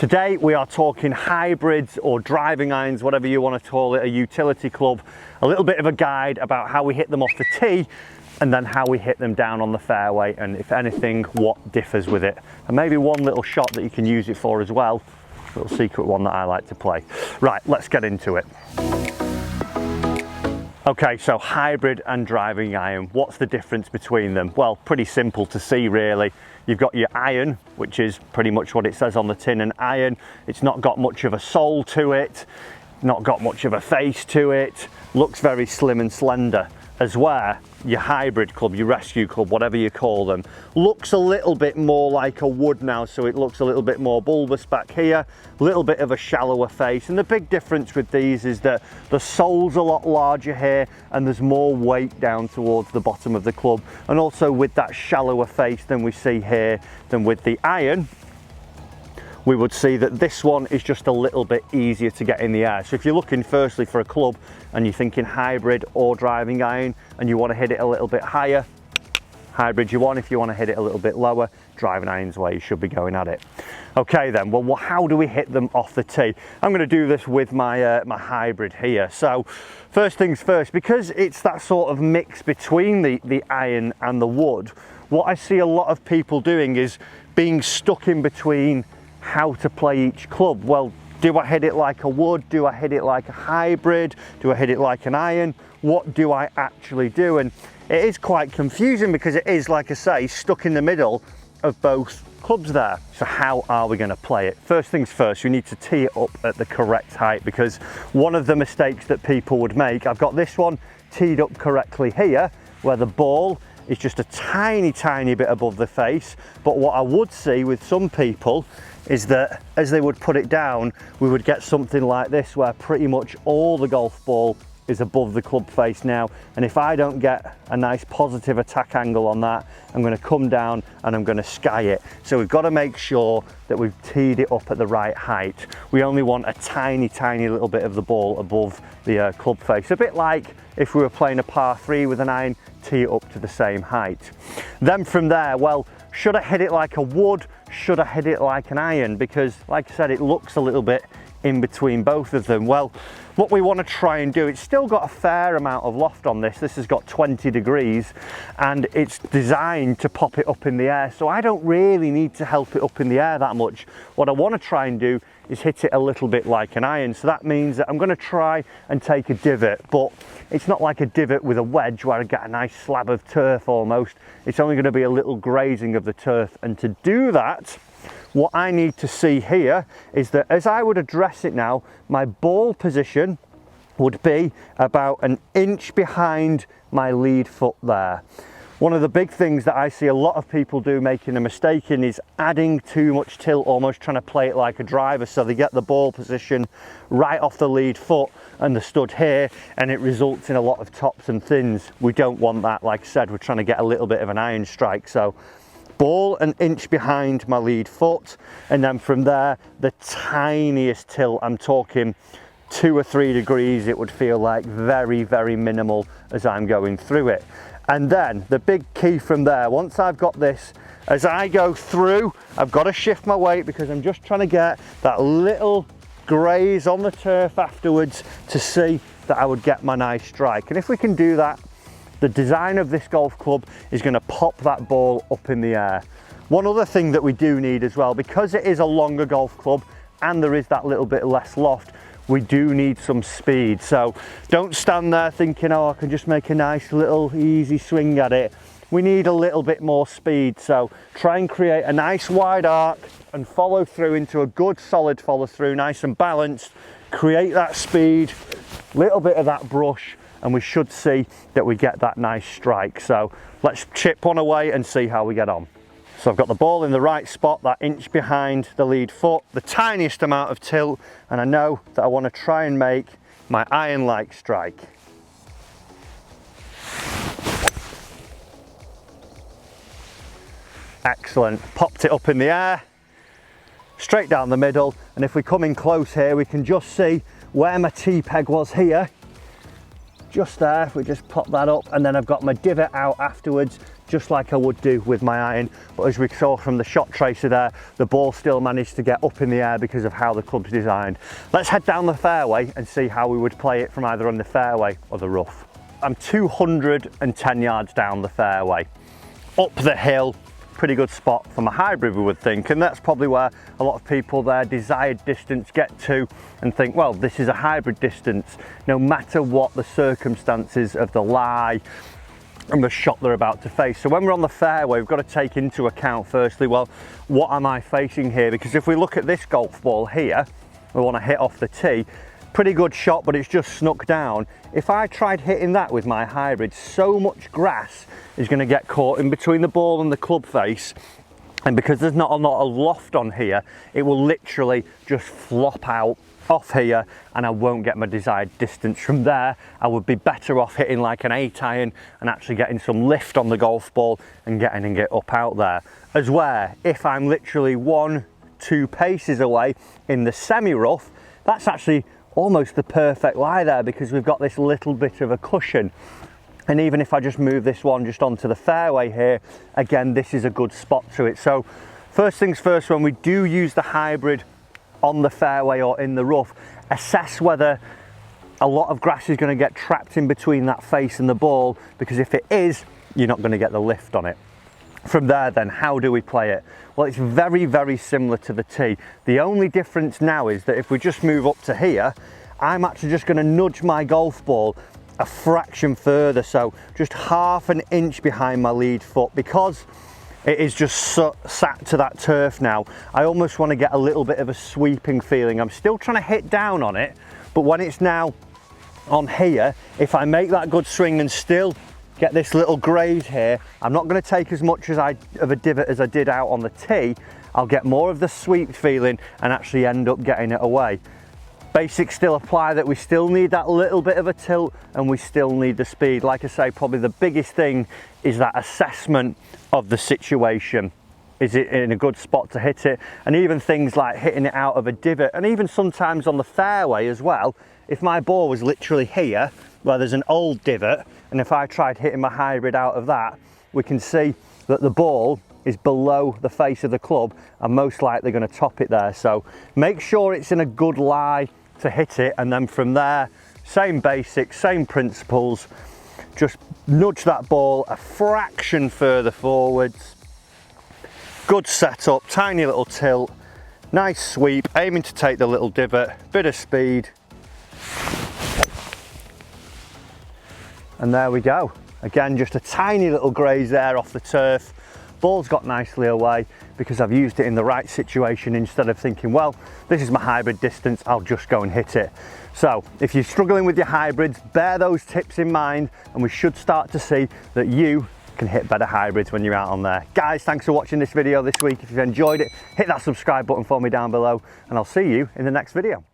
Today we are talking hybrids or driving irons, whatever you want to call it, a utility club, a little bit of a guide about how we hit them off the tee and then how we hit them down on the fairway, and if anything, what differs with it. And maybe one little shot that you can use it for as well, a little secret one that I like to play. Right, let's get into it. Okay, so hybrid and driving iron, what's the difference between them? Well, pretty simple to see really. You've got your iron, which is pretty much what it says on the tin, an iron. It's not got much of a sole to it, not got much of a face to it, looks very slim and slender. As where your hybrid club, your rescue club, whatever you call them, looks a little bit more like a wood now, so it looks a little bit more bulbous back here, a little bit of a shallower face. And the big difference with these is that the sole's a lot larger here and there's more weight down towards the bottom of the club, and also with that shallower face than we see here than with the iron, we would see that this one is just a little bit easier to get in the air. So if you're looking firstly for a club and you're thinking hybrid or driving iron and you want to hit it a little bit higher, hybrid you want. If you want to hit it a little bit lower, driving iron's where you should be going at it. Okay then, well how do we hit them off the tee? I'm going to do this with my my hybrid here. So first things first, because it's that sort of mix between the iron and the wood, what I see a lot of people doing is being stuck in between how to play each club. Well, do I hit it like a wood? Do I hit it like a hybrid? Do I hit it like an iron? What do I actually do? And it is quite confusing because it is, like I say, stuck in the middle of both clubs there. So how are we going to play it? First things first, you need to tee it up at the correct height, because one of the mistakes that people would make, I've got this one teed up correctly here, where the ball is just a tiny bit above the face. But what I would see with some people is that as they would put it down, we would get something like this, where pretty much all the golf ball is above the club face now. And if I don't get a nice positive attack angle on that, I'm going to come down and I'm going to sky it. So we've got to make sure that we've teed it up at the right height. We only want a tiny little bit of the ball above the club face. A bit like if we were playing a par 3 with an iron, tee it up to the same height. Then from there, well, should I hit it like a wood? Should I hit it like an iron? Because like I said, it looks a little bit in between both of them. Well, what we want to try and do, it's still got a fair amount of loft on this. This has got 20 degrees and it's designed to pop it up in the air. So I don't really need to help it up in the air that much. What I want to try and do is hit it a little bit like an iron. So that means that I'm going to try and take a divot, but it's not like a divot with a wedge where I get a nice slab of turf almost. It's only going to be a little grazing of the turf. And to do that, what I need to see here is that as I would address it now, my ball position would be about an inch behind my lead foot there. One of the big things that I see a lot of people do making a mistake in is adding too much tilt, almost trying to play it like a driver. So they get the ball position right off the lead foot and the stud here, and it results in a lot of tops and thins. We don't want that. Like I said, we're trying to get a little bit of an iron strike. So ball an inch behind my lead foot, and then from there, the tiniest tilt, I'm talking 2 or 3 degrees, it would feel like very minimal as I'm going through it. And then the big key from there, once I've got this, as I go through, I've got to shift my weight because I'm just trying to get that little graze on the turf afterwards to see that I would get my nice strike. And if we can do that, the design of this golf club is going to pop that ball up in the air. One other thing that we do need as well, because it is a longer golf club and there is that little bit less loft, we do need some speed. So don't stand there thinking, oh, I can just make a nice little easy swing at it. We need a little bit more speed. So try and create a nice wide arc and follow through into a good solid follow through, nice and balanced. Create that speed, little bit of that brush, and we should see that we get that nice strike. So let's chip one away and see how we get on. So I've got the ball in the right spot, that inch behind the lead foot, the tiniest amount of tilt, and I know that I want to try and make my iron-like strike. Excellent, popped it up in the air, straight down the middle, and if we come in close here, we can just see where my tee peg was here. Just there, if we just pop that up, and then I've got my divot out afterwards, just like I would do with my iron. But as we saw from the shot tracer there, the ball still managed to get up in the air because of how the club's designed. Let's head down the fairway and see how we would play it from either on the fairway or the rough. I'm 210 yards down the fairway, up the hill. Pretty good spot for my hybrid, we would think, and that's probably where a lot of people their desired distance get to and think, well, this is a hybrid distance, no matter what the circumstances of the lie and the shot they're about to face. So when we're on the fairway, we've got to take into account firstly, well, what am I facing here? Because if we look at this golf ball here, we want to hit off the tee. Pretty good shot, but it's just snuck down. If I tried hitting that with my hybrid, so much grass is going to get caught in between the ball and the club face, and because there's not a lot of loft on here, it will literally just flop out off here and I won't get my desired distance from there. I would be better off hitting like an 8 iron and actually getting some lift on the golf ball and getting it up out there. As where if I'm literally 1-2 paces away in the semi-rough, that's actually almost the perfect lie there, because we've got this little bit of a cushion. And even if I just move this one just onto the fairway here, again, this is a good spot to it. So first things first, when we do use the hybrid on the fairway or in the rough, assess whether a lot of grass is going to get trapped in between that face and the ball, because if it is, you're not going to get the lift on it. From there then, how do we play it? Well, it's very, very similar to the tee. The only difference now is that if we just move up to here, I'm actually just going to nudge my golf ball a fraction further, so just half an inch behind my lead foot, because it is just sat to that turf now. I almost want to get a little bit of a sweeping feeling. I'm still trying to hit down on it, but when it's now on here, if I make that good swing and still get this little graze here, I'm not going to take as much of a divot as I did out on the tee. I'll get more of the sweep feeling and actually end up getting it away. Basics still apply, that we still need that little bit of a tilt and we still need the speed. Like I say, probably the biggest thing is that assessment of the situation. Is it in a good spot to hit it? And even things like hitting it out of a divot, and even sometimes on the fairway as well, if my ball was literally here where there's an old divot, and if I tried hitting my hybrid out of that, we can see that the ball is below the face of the club and most likely going to top it there. So make sure it's in a good lie to hit it, and then from there, same basics, same principles, just nudge that ball a fraction further forwards. Good setup, tiny little tilt, nice sweep, aiming to take the little divot, bit of speed. And there we go. Again, just a tiny little graze there off the turf. Ball's got nicely away because I've used it in the right situation instead of thinking, well, this is my hybrid distance, I'll just go and hit it. So if you're struggling with your hybrids, bear those tips in mind and we should start to see that you can hit better hybrids when you're out on there. Guys, thanks for watching this video this week. If you've enjoyed it, hit that subscribe button for me down below and I'll see you in the next video.